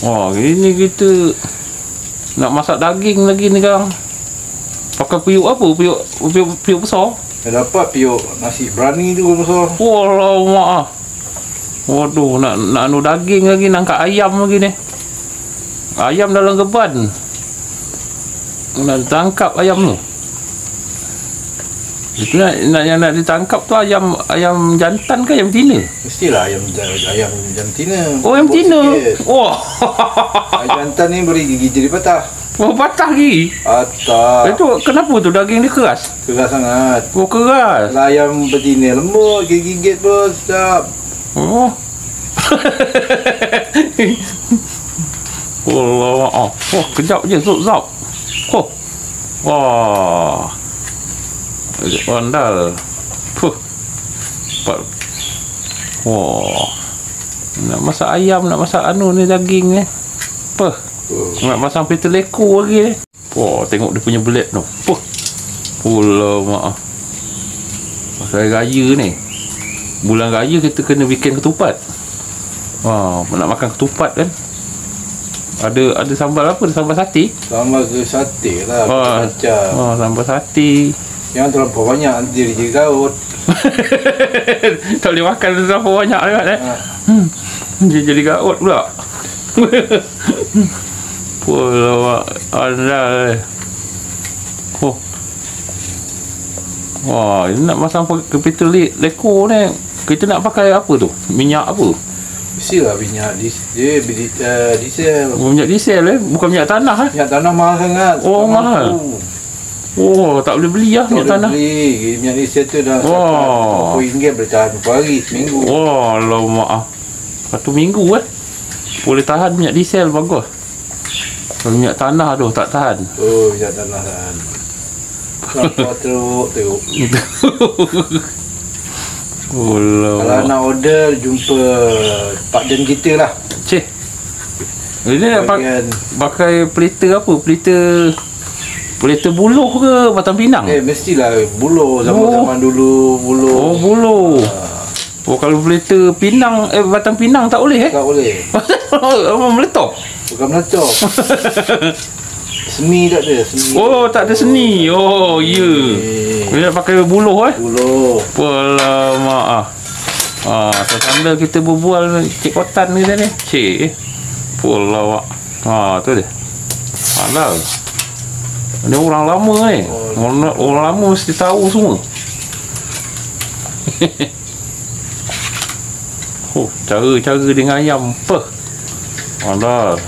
Wah, ini kita nak masak daging lagi ni kang. Pakai piuk apa? Piuk besar. Dapat piuk nasi berani tu besar. Walau mak. Waduh, nak anu daging lagi, nak angkat ayam lagi ni. Ayam dalam geban. Nak tangkap ayam tu. Itu nak ditangkap tu ayam jantan ke ayam betina? Mestilah ayam jantina. Oh, ayam betina. Oh. Ayam jantan ni beri gigi jadi patah. Oh, patah gigi. Patah. Itu kenapa tu daging dia keras? Keras sangat. Oh, keras. Kalau ayam betina lembut, gigit pun sedap. Oh. Allah. Oh, kejap je zap. Oh. Wah. Pandal. Puh. Wah. Nak masak ayam, nak masak anu ni daging ni. Puh. Nak pasang pita leko lagi ni. Wah, tengok dia punya belet tu. Puh. Pula mak. Pasal raya ni. Bulan raya kita kena bikin ketupat. Wah, nak makan ketupat kan. Ada sambal apa? Ada sambal sate? Sambal ke sate lah. Macam. Oh, sambal sate. Yang terlampau banyak nanti dia jadi gaut. Tak boleh makan terlampau banyak kan eh? Dia jadi gaut pula. Pula anda. Oh. Wah, ini nak masang ke pita leko ni. Kita nak pakai apa tu? Minyak apa? Mestilah minyak diesel. Minyak diesel bukan minyak tanah Minyak tanah mahal sangat. Oh, mahal. Oh, tak boleh beli lah minyak tanah. Beli. Minyak diesel tu dah RM40 boleh tahan berapa hari, seminggu. Oh, Allah maaf. 1 minggu boleh tahan minyak diesel bagus. Kalau minyak tanah tu tak tahan. Oh, minyak tanah tahan. Kenapa teruk. Kalau nak order, jumpa Pak Dan kita lah. Cik, ini nak pakai pelita apa? Pelita buluh ke Batang Pinang? Mestilah buluh. Zaman dulu buluh. Oh, buluh. Oh, kalau pelita Pinang, Batang Pinang tak boleh Tak boleh. Meletup? Bukan meletup. Seni tak ada. Oh, tak ada seni. Oh, ya. Dia nak pakai buluh Buluh. Alah, maaf. Sambil kita berbual Cik Kotan kita ni. Cik. Alah, mak. Tu dia. Alah. Ni orang lama ni. Orang lama mesti tahu semua. Oh, cara dengan ayam. Apa? Alah.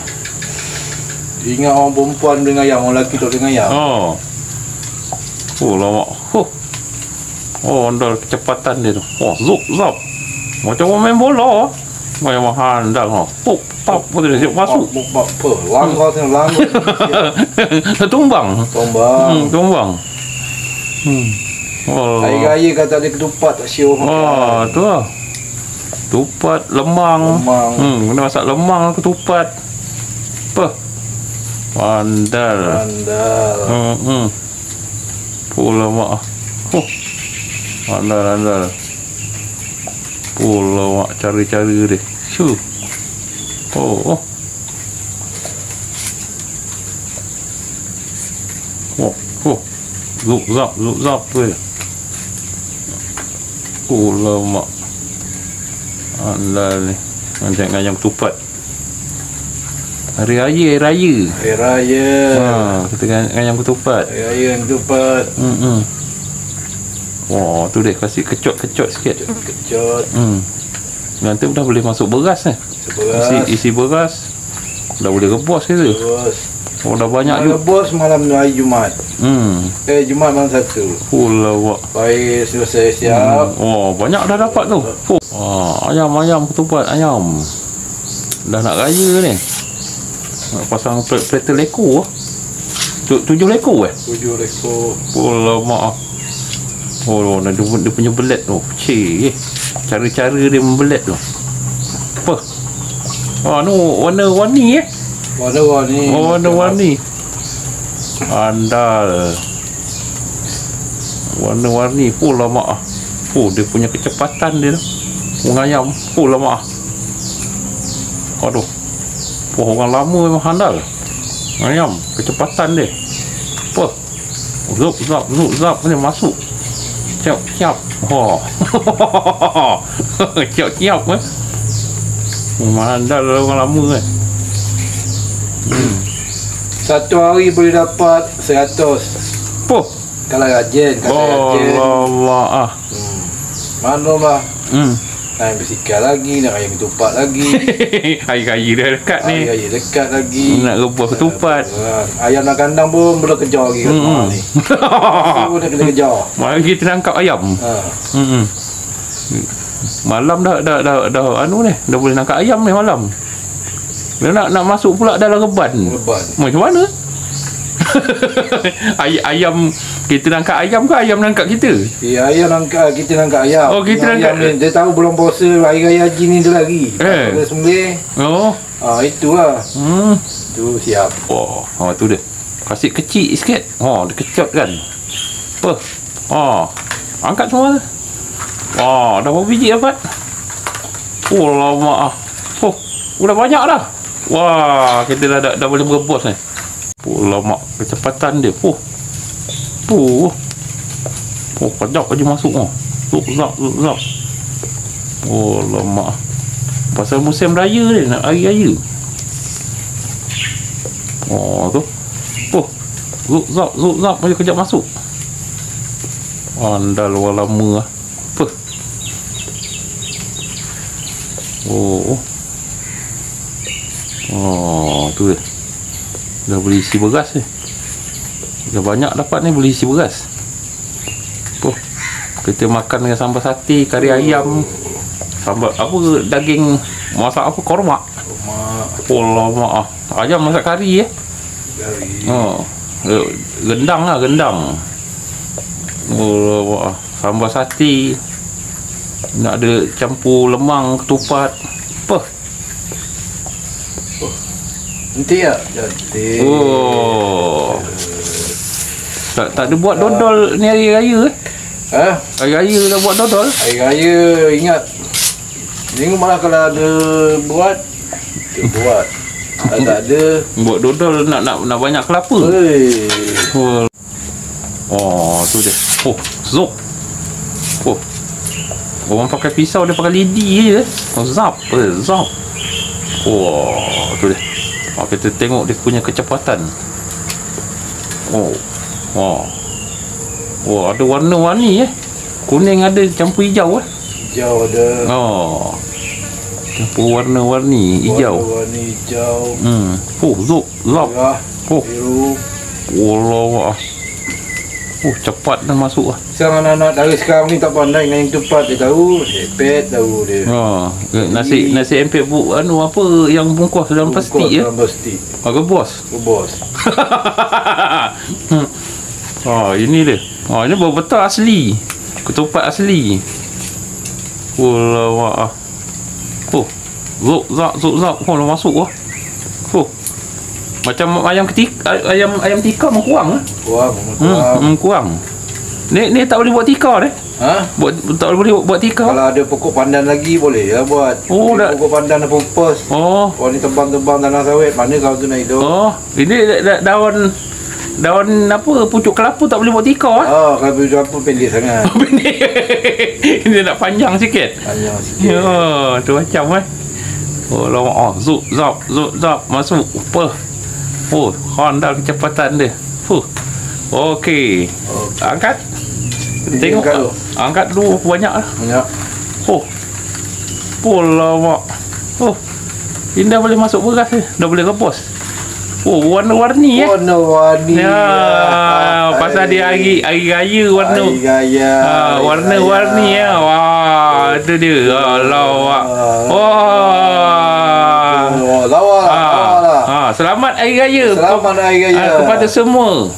Ingat orang perempuan dengan ayam, orang lelaki tak dengan ayam. Oh, lama. Oh, andal kecepatan dia tu. Oh, zap. Macam orang main bola. Macam handal. Pop, pop, betul dia masuk. Apa? Langgar tengok langgar. Tumbang. Tumbang. Oh. Hari raya kata ada ketupat tak siuh. Tu lah. Ketupat, lemang. Kena masak lemang, ketupat. Apa? Pandal. Pula mak. Andal. Pula mak cara-cara dia. Syuh. Oh. Zap tu je. Pula mak. Andal ni. Macam ayam ketupat. Hari raya. Kita dengan ayam ketupat. Hari raya ketupat. Wah, tu dia kasih kecot sikit. Kecot. Nanti dah boleh masuk beras ni. Isi beras. Dah boleh rebus ke tu? Oh, dah banyak juga. Rebus malam hari Jumaat. Jumaat malam 1. Pula. Baik, selesai siap. Oh, banyak dah dapat tu. Ayam ketupat ayam. Dah nak raya ni. Nak pasang plate leko. 7 leko 7 leko. Pula maaf. Oh, dia punya belet tu. Cik. Cara-cara dia membelet tu. Apa? Ni warna-warni Warna-warni. Andal. Warna-warni pula mak. Dia punya kecepatan dia tu. Mengayam pula mak. Aduh. Wah, orang lama memang handal. Ayam, kecepatan dia. Apa? Zap ni masuk. Ciap. Oh. Ciap kan. Handal orang lama kan. Satu hari boleh dapat 100. Apa? Kalau rajin, Allah. Mana lah. Nak ayam bersikal lagi, nak ayam ketupat lagi. Hari raya dah dekat ni. Hari raya dekat lagi. Nak rebus ketupat. Ayam nak kandang pun boleh kejar lagi kat rumah ni. Pun nak kena kejar. Mari kita tangkap ayam. Malam dah anu ni, dah boleh tangkap ayam ni malam. Dia nak masuk pula dalam reban. Macam mana? Ayam kita nangkap ayam ke ayam nangkap kita? Ya, ayam nangkap, kita nangkap ayam. Oh, kita nangkap ayam ni, dia tahu bulan puasa hari raya haji ni dia lari. Dia sembelih. Oh. Itulah. Tu siap. Oh, tu dia. Kasih kecil sikit. Dia kecap kan. Apa? Angkat semua. Dah berapa biji dapat? Lama. Udah banyak dah. Wah, kita dah boleh berebos ni. Lama kecepatan dia. Kejap aja masuk. Zap. Lama. Pasal musim raya ni, nak hari raya. Tu. Zap aja kejap masuk. Andal orang lama lah. Apa? Tu dia. Dah boleh isi beras ni. Dah banyak dapat ni, boleh isi beras. Kita makan dengan sambal sate, kari ayam, sambal apa, daging masak apa, korma. Lama. Ayam masak kari Gendang. Lama. Sambal sate. Nak ada campur lemang, ketupat. Apa? Nanti ya? Cantik. Tak ada buat dodol ni hari raya Hari raya dah buat dodol? Hari raya ingat. Tengok malah kalau ada buat, kita buat. Kalau tak ada, buat dodol nak banyak kelapa. Tu dia. Zop. Orang pakai pisau, dia pakai lidi je. Zap. Tu dia. Kita tengok dia punya kecepatan. Ada warna-warni Kuning ada, campur hijau Hijau ada. Campur warna-warni hijau. Warna-warni hijau. Zap. Biru. Allah. Cepat dah masuk Sekarang anak-anak dari sekarang ni tak pandai dengan yang tepat. Dia tahu, sepet tahu dia. Nasi empek apa yang bungkus dalam plastik dalam plastik. Rebos. Ini dia. Ini betul asli. Ketupat asli. Lawak. Zop. Dah masuk macam ayam tikar kurang. Kurang. Ni tak boleh buat tikar ni. Tak boleh buat tikar. Kalau ada pokok pandan lagi boleh lah buat. Pokok pandan apa upos. Ni tebang-tebang tanah sawit. Mana kau tu nak hidup? Ini daun apa, pucuk kelapa tak boleh buat tikar. Kalau pucuk kelapa pendek sangat. Pendek. Ini nak panjang sikit. Tu macam lama. Zap masuk. Handal kecepatan dia. Okey. Angkat. Tengok. Angkat dulu banyak lah. Lama. Ini dah boleh masuk beras ni. Dah boleh rebus. Warna-warni pasal dia hari raya warna. Warna-warni itu dia. Lawak. Selamat hari raya. Selamat hari raya kepada semua.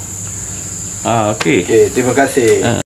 Okey. Terima kasih.